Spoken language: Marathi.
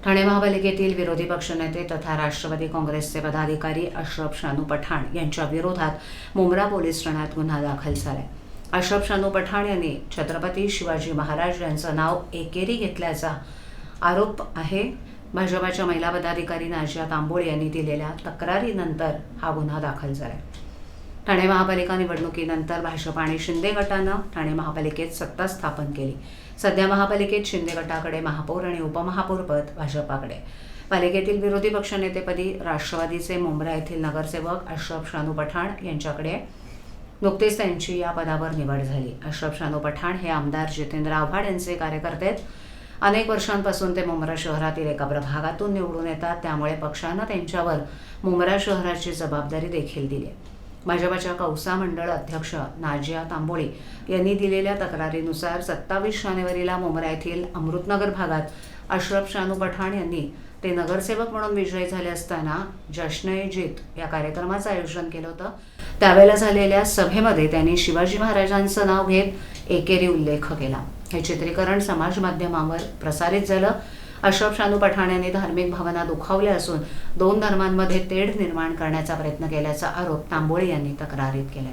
ठाणे महापालिकेतील विरोधी पक्षनेते तथा राष्ट्रवादी काँग्रेसचे पदाधिकारी अशरफ शानू पठाण यांच्या विरोधात मुंब्रा पोलीस ठाण्यात गुन्हा दाखल झालाय। अशरफ शानू पठाण यांनी छत्रपती शिवाजी महाराज यांचं नाव एकेरी घेतल्याचा आरोप आहे। भाजपाच्या महिला पदाधिकारी नाजिया तांबोळे यांनी दिलेल्या तक्रारीनंतर हा गुन्हा दाखल झालाय। ठाणे महापालिका निवडणुकीनंतर भाजप आणि शिंदे गटानं ठाणे महापालिकेत सत्ता स्थापन केली। सध्या महापालिकेत शिंदे गटाकडे महापौर आणि उपमहापौर पद भाजपाकडे। पालिकेतील विरोधी पक्षनेतेपदी राष्ट्रवादीचे मुंब्रा येथील नगरसेवक अशरफ शानू पठाण यांच्याकडे नुकतेच त्यांची या पदावर निवड झाली। अशरफ शानू पठाण हे आमदार जितेंद्र आव्हाड यांचे कार्यकर्ते आहेत। अनेक वर्षांपासून ते मुंब्रा शहरातील एका प्रभागातून निवडून येतात, त्यामुळे पक्षानं त्यांच्यावर मुंब्रा शहराची जबाबदारी देखील दिली आहे। भाजपाच्या कौसा मंडळ अध्यक्ष नाजिया तांबोळे यांनी दिलेल्या तक्रारीनुसार 27 जानेवारीला मुंब्रा येथील अमृतनगर भागात अशरफ शानू पठाण यांनी ते नगरसेवक म्हणून विजयी झाले असताना जश्न-ए-जीत या कार्यक्रमाचं आयोजन केलं होतं। त्यावेळेला झालेल्या सभेमध्ये त्यांनी शिवाजी महाराजांचं नाव घेत एकेरी उल्लेख केला। हे चित्रीकरण समाज माध्यमांवर प्रसारित झालं। अशरफ शानू पठाण यांनी धार्मिक भावना दुखावल्या असून दोन धर्मांमध्ये तेढ निर्माण करण्याचा प्रयत्न केल्याचा आरोप तांबोळे यांनी तक्रारीत केला।